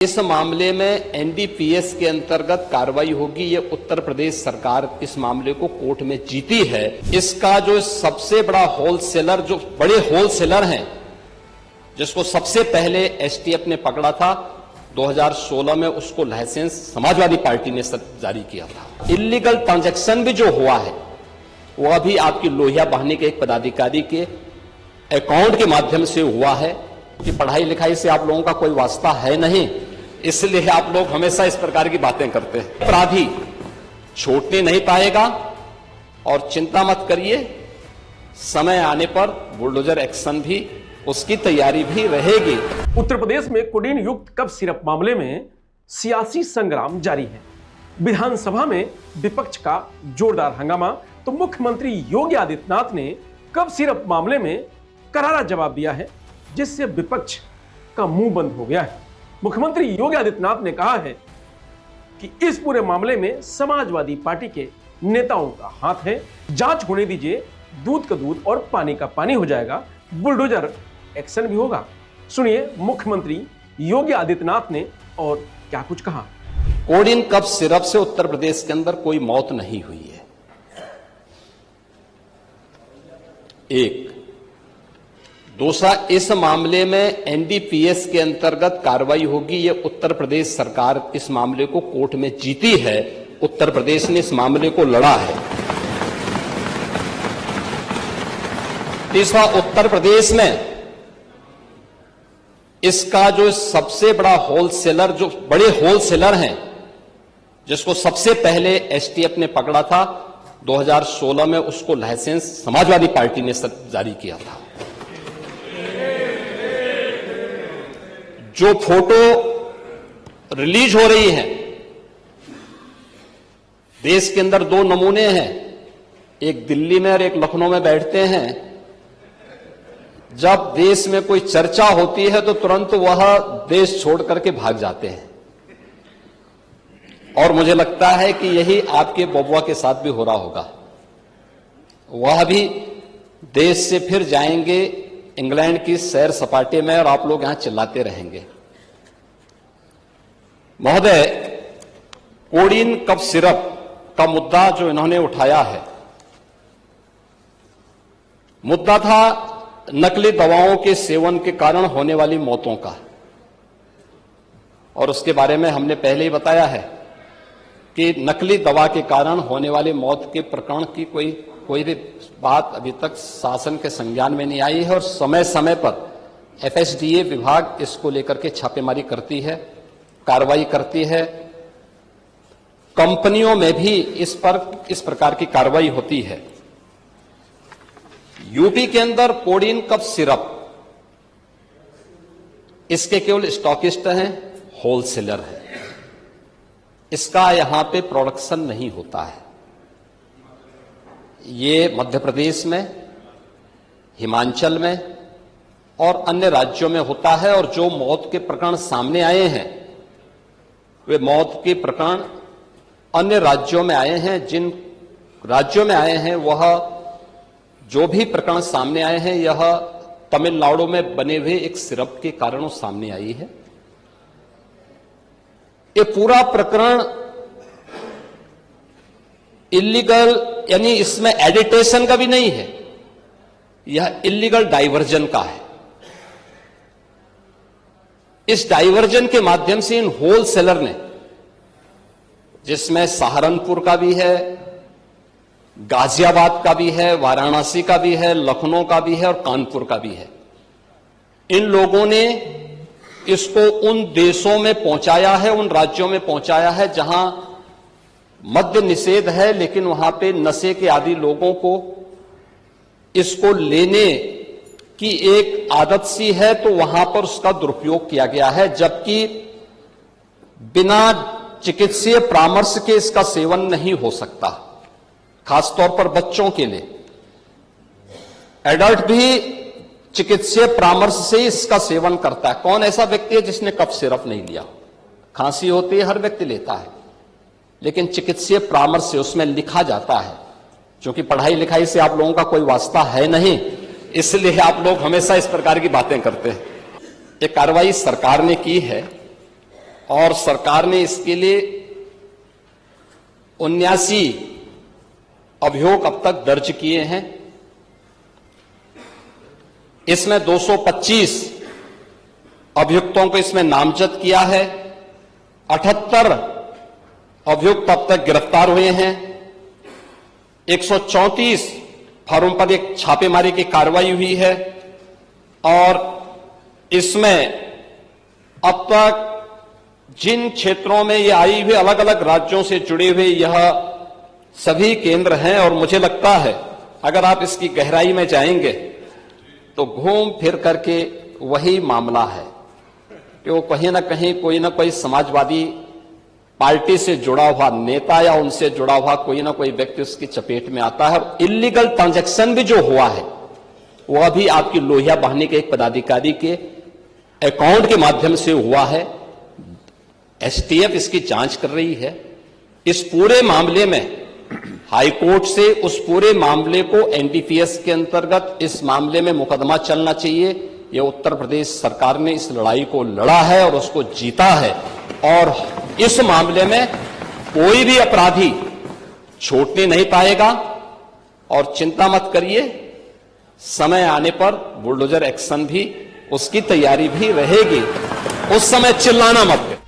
इस मामले में एनडीपीएस के अंतर्गत कार्रवाई होगी। ये उत्तर प्रदेश सरकार इस मामले को कोर्ट में जीती है। इसका जो सबसे बड़ा होलसेलर, जो बड़े होलसेलर हैं, जिसको सबसे पहले एसटीएफ ने पकड़ा था 2016 में, उसको लाइसेंस समाजवादी पार्टी ने जारी किया था। इलीगल ट्रांजैक्शन भी जो हुआ है वह भी आपकी लोहिया बहाने के एक पदाधिकारी के अकाउंट के माध्यम से हुआ है कि पढ़ाई लिखाई से आप लोगों का कोई वास्ता है नहीं, इसलिए आप लोग हमेशा इस प्रकार की बातें करते हैं। अपराधी छूटने नहीं पाएगा और चिंता मत करिए, समय आने पर बुलडोजर एक्शन भी, उसकी तैयारी भी रहेगी। उत्तर प्रदेश में कोडीन युक्त कफ सिरप मामले में सियासी संग्राम जारी है। विधानसभा में विपक्ष का जोरदार हंगामा तो मुख्यमंत्री योगी आदित्यनाथ ने कफ सिरप मामले में करारा जवाब दिया है, जिससे विपक्ष का मुंह बंद हो गया है। मुख्यमंत्री योगी आदित्यनाथ ने कहा है कि इस पूरे मामले में समाजवादी पार्टी के नेताओं का हाथ है। जांच होने दीजिए, दूध का दूध और पानी का पानी हो जाएगा, बुलडोजर एक्शन भी होगा। सुनिए मुख्यमंत्री योगी आदित्यनाथ ने और क्या कुछ कहा। कोडीन कफ सिरप से उत्तर प्रदेश के अंदर कोई मौत नहीं हुई है। एक दूसरा, इस मामले में एनडीपीएस के अंतर्गत कार्रवाई होगी। ये उत्तर प्रदेश सरकार इस मामले को कोर्ट में जीती है। उत्तर प्रदेश ने इस मामले को लड़ा है। तीसरा, उत्तर प्रदेश में इसका जो सबसे बड़ा होलसेलर, जो बड़े होलसेलर हैं, जिसको सबसे पहले एसटीएफ ने पकड़ा था 2016 में, उसको लाइसेंस समाजवादी पार्टी ने जारी किया था। जो फोटो रिलीज हो रही है, देश के अंदर दो नमूने हैं, एक दिल्ली में और एक लखनऊ में बैठते हैं। जब देश में कोई चर्चा होती है तो तुरंत वह देश छोड़ करके भाग जाते हैं, और मुझे लगता है कि यही आपके बबुआ के साथ भी हो रहा होगा। वह भी देश से फिर जाएंगे इंग्लैंड की सैर सपाटे में, और आप लोग यहां चिल्लाते रहेंगे। महोदय, कोडीन कफ सिरप का मुद्दा जो इन्होंने उठाया है, मुद्दा था नकली दवाओं के सेवन के कारण होने वाली मौतों का, और उसके बारे में हमने पहले ही बताया है कि नकली दवा के कारण होने वाली मौत के प्रकरण की कोई भी बात अभी तक शासन के संज्ञान में नहीं आई है, और समय समय पर एफएसडीए विभाग इसको लेकर के छापेमारी करती है, कार्रवाई करती है। कंपनियों में भी इस प्रकार की कार्रवाई होती है। यूपी के अंदर कोडीन कफ सिरप, इसके केवल स्टॉकिस्ट हैं, होलसेलर हैं। इसका यहां पे प्रोडक्शन नहीं होता है। ये मध्य प्रदेश में, हिमाचल में और अन्य राज्यों में होता है, और जो मौत के प्रकरण सामने आए हैं वे मौत के प्रकरण अन्य राज्यों में आए हैं। जिन राज्यों में आए हैं वह जो भी प्रकरण सामने आए हैं, यह तमिलनाडु में बने हुए एक सिरप के कारण सामने आई है। ये पूरा प्रकरण इलीगल, यानी इसमें एडिटेशन का भी नहीं है, यह इलीगल डाइवर्जन का है। इस डाइवर्जन के माध्यम से इन होलसेलर ने, जिसमें सहारनपुर का भी है, गाजियाबाद का भी है, वाराणसी का भी है, लखनऊ का भी है और कानपुर का भी है, इन लोगों ने इसको उन देशों में पहुंचाया है, उन राज्यों में पहुंचाया है जहां मद्य निषेध है, लेकिन वहां पे नशे के आदी लोगों को इसको लेने की एक आदत सी है, तो वहां पर उसका दुरुपयोग किया गया है। जबकि बिना चिकित्सीय परामर्श के इसका सेवन नहीं हो सकता, खासतौर पर बच्चों के लिए। एडल्ट भी चिकित्सीय परामर्श से इसका सेवन करता है। कौन ऐसा व्यक्ति है जिसने कफ सिरप नहीं लिया? खांसी होती है, हर व्यक्ति लेता है, लेकिन चिकित्सीय परामर्श से उसमें लिखा जाता है। क्योंकि पढ़ाई लिखाई से आप लोगों का कोई वास्ता है नहीं, इसलिए आप लोग हमेशा इस प्रकार की बातें करते हैं। ये कार्रवाई सरकार ने की है और सरकार ने इसके लिए 79 अभियोग अब तक दर्ज किए हैं। इसमें 225 अभियुक्तों को इसमें नामजद किया है। 78 अभियुक्त अब तक गिरफ्तार हुए हैं। 134 फर्म पर एक छापेमारी की कार्रवाई हुई है और इसमें अब तक जिन क्षेत्रों में ये आई हुई अलग अलग राज्यों से जुड़े हुए यह सभी केंद्र हैं और मुझे लगता है अगर आप इसकी गहराई में जाएंगे तो घूम फिर करके वही मामला है कि वो कहीं ना कहीं कोई ना कोई समाजवादी पार्टी से जुड़ा हुआ नेता या उनसे जुड़ा हुआ कोई ना कोई व्यक्ति उसकी चपेट में आता है। और इलीगल ट्रांजैक्शन भी जो हुआ है वह भी आपकी लोहिया बहाने के एक पदाधिकारी के अकाउंट के माध्यम से हुआ है। एसटीएफ इसकी जांच कर रही है। इस पूरे मामले में हाईकोर्ट से उस पूरे मामले को एनडीपीएस के अंतर्गत इस मामले में मुकदमा चलना चाहिए। यह उत्तर प्रदेश सरकार ने इस लड़ाई को लड़ा है और उसको जीता है और इस मामले में कोई भी अपराधी छूटने नहीं पाएगा। और चिंता मत करिए, समय आने पर बुलडोजर एक्शन भी उसकी तैयारी भी रहेगी। उस समय चिल्लाना मत।